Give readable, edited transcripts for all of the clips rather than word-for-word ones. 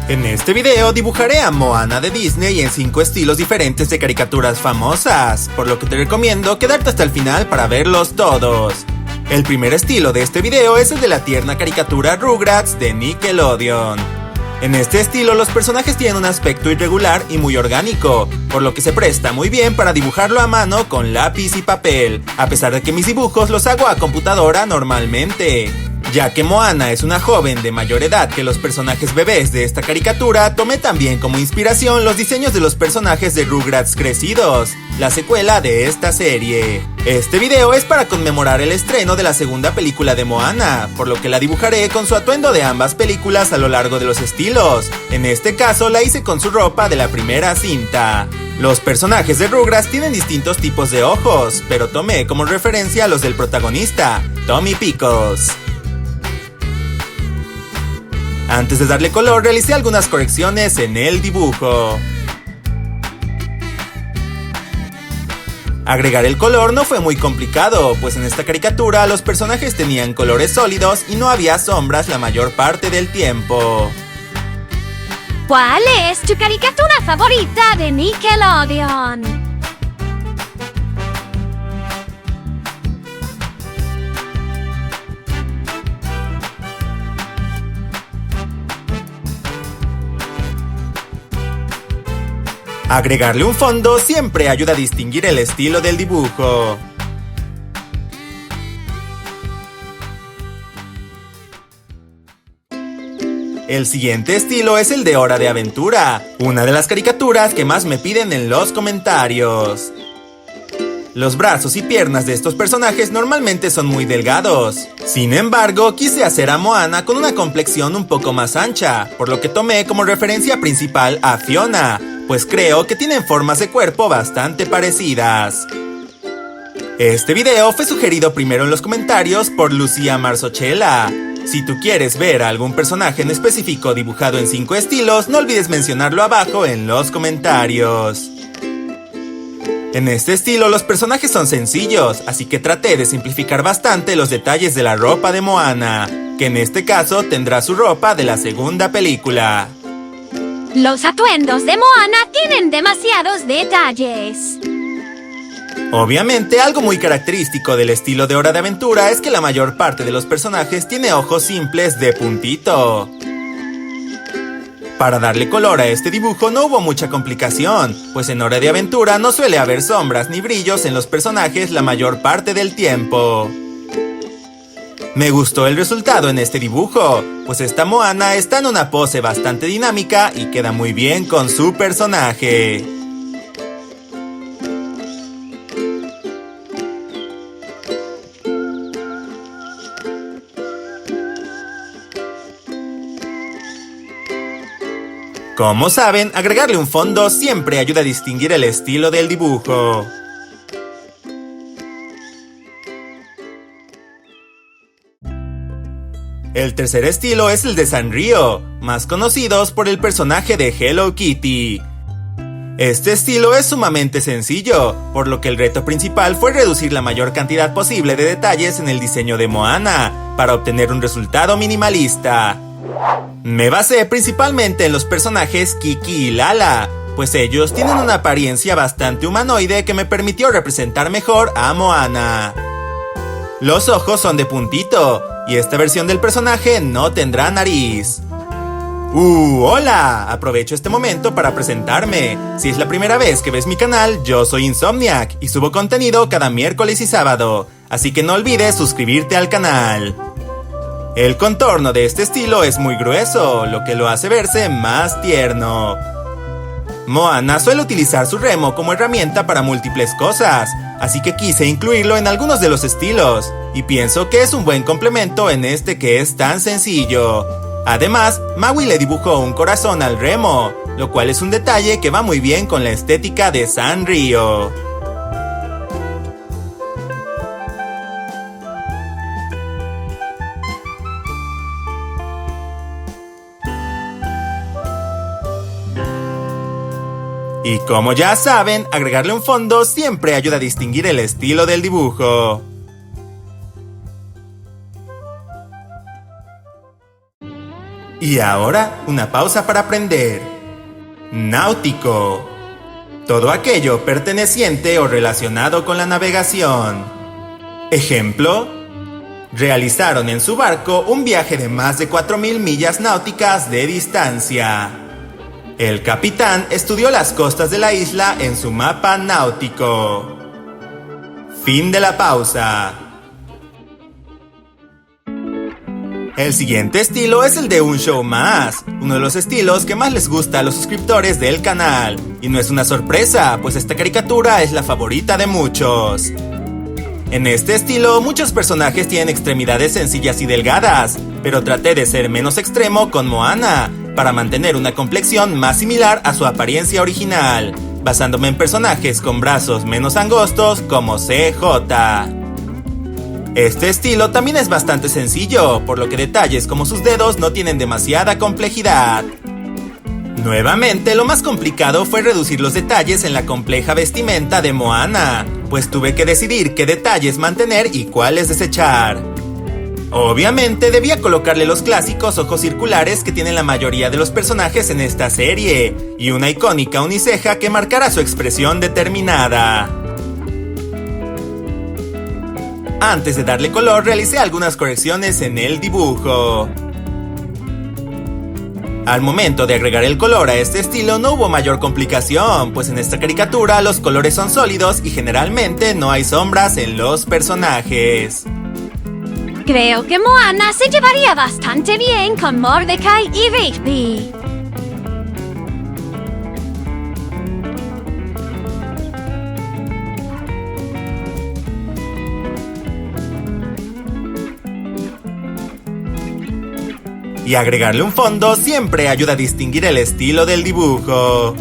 En este video dibujaré a Moana de Disney en 5 estilos diferentes de caricaturas famosas, por lo que te recomiendo quedarte hasta el final para verlos todos. El primer estilo de este video es el de la tierna caricatura Rugrats de Nickelodeon. En este estilo los personajes tienen un aspecto irregular y muy orgánico, por lo que se presta muy bien para dibujarlo a mano con lápiz y papel, a pesar de que mis dibujos los hago a computadora normalmente. Ya que Moana es una joven de mayor edad que los personajes bebés de esta caricatura, tomé también como inspiración los diseños de los personajes de Rugrats crecidos, la secuela de esta serie. Este video es para conmemorar el estreno de la segunda película de Moana, por lo que la dibujaré con su atuendo de ambas películas a lo largo de los estilos. En este caso la hice con su ropa de la primera cinta. Los personajes de Rugrats tienen distintos tipos de ojos, pero tomé como referencia a los del protagonista, Tommy Pickles. Antes de darle color, realicé algunas correcciones en el dibujo. Agregar el color no fue muy complicado, pues en esta caricatura los personajes tenían colores sólidos y no había sombras la mayor parte del tiempo. ¿Cuál es tu caricatura favorita de Nickelodeon? Agregarle un fondo siempre ayuda a distinguir el estilo del dibujo. El siguiente estilo es el de Hora de Aventura, una de las caricaturas que más me piden en los comentarios. Los brazos y piernas de estos personajes normalmente son muy delgados. Sin embargo, quise hacer a Moana con una complexión un poco más ancha, por lo que tomé como referencia principal a Fiona, pues creo que tienen formas de cuerpo bastante parecidas. Este video fue sugerido primero en los comentarios por Lucía Marzochela. Si tú quieres ver a algún personaje en específico dibujado en 5 estilos, no olvides mencionarlo abajo en los comentarios. En este estilo los personajes son sencillos, así que traté de simplificar bastante los detalles de la ropa de Moana, que en este caso tendrá su ropa de la segunda película. Los atuendos de Moana tienen demasiados detalles. Obviamente, algo muy característico del estilo de Hora de Aventura es que la mayor parte de los personajes tiene ojos simples de puntito. Para darle color a este dibujo no hubo mucha complicación, pues en Hora de Aventura no suele haber sombras ni brillos en los personajes la mayor parte del tiempo. Me gustó el resultado en este dibujo, pues esta Moana está en una pose bastante dinámica y queda muy bien con su personaje. Como saben, agregarle un fondo siempre ayuda a distinguir el estilo del dibujo. El tercer estilo es el de Sanrio, más conocidos por el personaje de Hello Kitty. Este estilo es sumamente sencillo, por lo que el reto principal fue reducir la mayor cantidad posible de detalles en el diseño de Moana, para obtener un resultado minimalista. Me basé principalmente en los personajes Kiki y Lala, pues ellos tienen una apariencia bastante humanoide que me permitió representar mejor a Moana. Los ojos son de puntito, y esta versión del personaje no tendrá nariz. ¡Hola! Aprovecho este momento para presentarme. Si es la primera vez que ves mi canal, yo soy Insomniac y subo contenido cada miércoles y sábado, así que no olvides suscribirte al canal. El contorno de este estilo es muy grueso, lo que lo hace verse más tierno. Moana suele utilizar su remo como herramienta para múltiples cosas, así que quise incluirlo en algunos de los estilos, y pienso que es un buen complemento en este que es tan sencillo. Además, Maui le dibujó un corazón al remo, lo cual es un detalle que va muy bien con la estética de Sanrio. Y como ya saben, agregarle un fondo siempre ayuda a distinguir el estilo del dibujo. Y ahora, una pausa para aprender. Náutico. Todo aquello perteneciente o relacionado con la navegación. Ejemplo: realizaron en su barco un viaje de más de 4.000 millas náuticas de distancia. El capitán estudió las costas de la isla en su mapa náutico. Fin de la pausa. El siguiente estilo es el de un show más, uno de los estilos que más les gusta a los suscriptores del canal. Y no es una sorpresa, pues esta caricatura es la favorita de muchos. En este estilo, muchos personajes tienen extremidades sencillas y delgadas, pero traté de ser menos extremo con Moana, para mantener una complexión más similar a su apariencia original, basándome en personajes con brazos menos angostos como CJ. Este estilo también es bastante sencillo, por lo que detalles como sus dedos no tienen demasiada complejidad. Nuevamente, lo más complicado fue reducir los detalles en la compleja vestimenta de Moana, pues tuve que decidir qué detalles mantener y cuáles desechar. Obviamente debía colocarle los clásicos ojos circulares que tienen la mayoría de los personajes en esta serie, y una icónica uniceja que marcara su expresión determinada. Antes de darle color, realicé algunas correcciones en el dibujo. Al momento de agregar el color a este estilo no hubo mayor complicación, pues en esta caricatura los colores son sólidos y generalmente no hay sombras en los personajes. Creo que Moana se llevaría bastante bien con Mordecai y Rigby. Y agregarle un fondo siempre ayuda a distinguir el estilo del dibujo.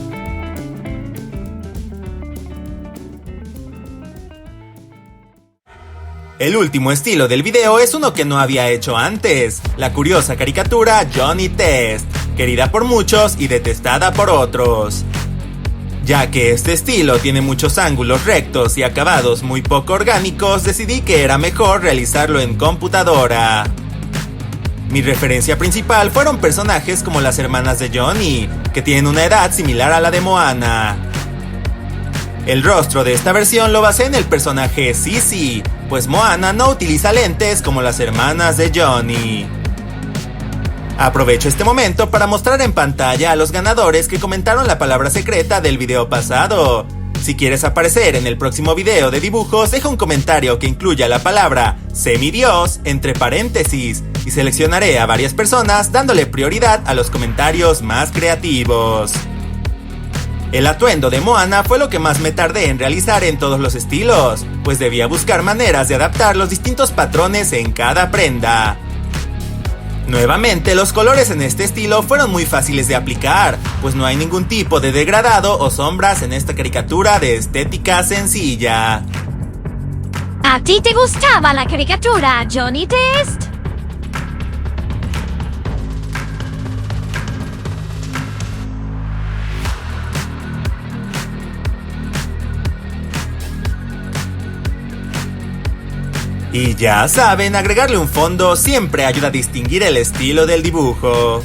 El último estilo del video es uno que no había hecho antes, la curiosa caricatura Johnny Test, querida por muchos y detestada por otros. Ya que este estilo tiene muchos ángulos rectos y acabados muy poco orgánicos, decidí que era mejor realizarlo en computadora. Mi referencia principal fueron personajes como las hermanas de Johnny, que tienen una edad similar a la de Moana. El rostro de esta versión lo basé en el personaje Sisi, pues Moana no utiliza lentes como las hermanas de Johnny. Aprovecho este momento para mostrar en pantalla a los ganadores que comentaron la palabra secreta del video pasado. Si quieres aparecer en el próximo video de dibujos, deja un comentario que incluya la palabra semidios entre paréntesis y seleccionaré a varias personas dándole prioridad a los comentarios más creativos. El atuendo de Moana fue lo que más me tardé en realizar en todos los estilos, pues debía buscar maneras de adaptar los distintos patrones en cada prenda. Nuevamente, los colores en este estilo fueron muy fáciles de aplicar, pues no hay ningún tipo de degradado o sombras en esta caricatura de estética sencilla. ¿A ti te gustaba la caricatura Johnny Test? Y ya saben, agregarle un fondo siempre ayuda a distinguir el estilo del dibujo.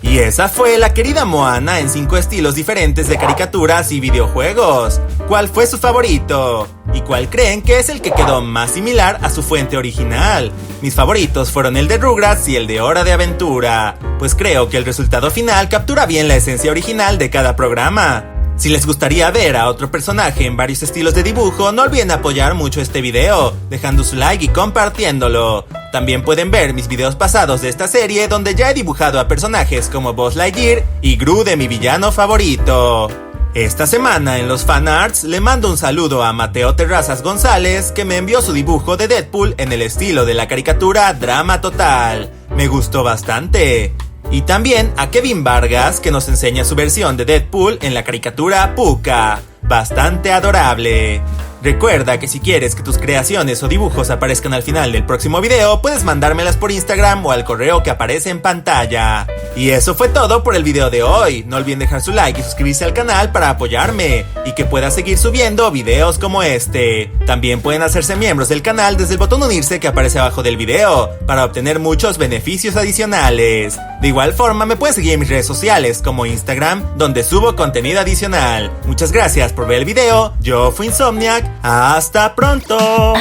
Y esa fue la querida Moana en 5 estilos diferentes de caricaturas y videojuegos. ¿Cuál fue su favorito? ¿Y cuál creen que es el que quedó más similar a su fuente original? Mis favoritos fueron el de Rugrats y el de Hora de Aventura, pues creo que el resultado final captura bien la esencia original de cada programa. Si les gustaría ver a otro personaje en varios estilos de dibujo, no olviden apoyar mucho este video, dejando su like y compartiéndolo. También pueden ver mis videos pasados de esta serie, donde ya he dibujado a personajes como Buzz Lightyear y Gru de mi villano favorito. Esta semana en los fanarts le mando un saludo a Mateo Terrazas González, que me envió su dibujo de Deadpool en el estilo de la caricatura Drama Total. Me gustó bastante. Y también a Kevin Vargas, que nos enseña su versión de Deadpool en la caricatura Pucca, bastante adorable. Recuerda que si quieres que tus creaciones o dibujos aparezcan al final del próximo video, puedes mandármelas por Instagram o al correo que aparece en pantalla. Y eso fue todo por el video de hoy. No olviden dejar su like y suscribirse al canal para apoyarme y que pueda seguir subiendo videos como este. También pueden hacerse miembros del canal desde el botón unirse que aparece abajo del video para obtener muchos beneficios adicionales. De igual forma me pueden seguir en mis redes sociales como Instagram, donde subo contenido adicional. Muchas gracias por ver el video. Yo fui Insomniac. Hasta pronto.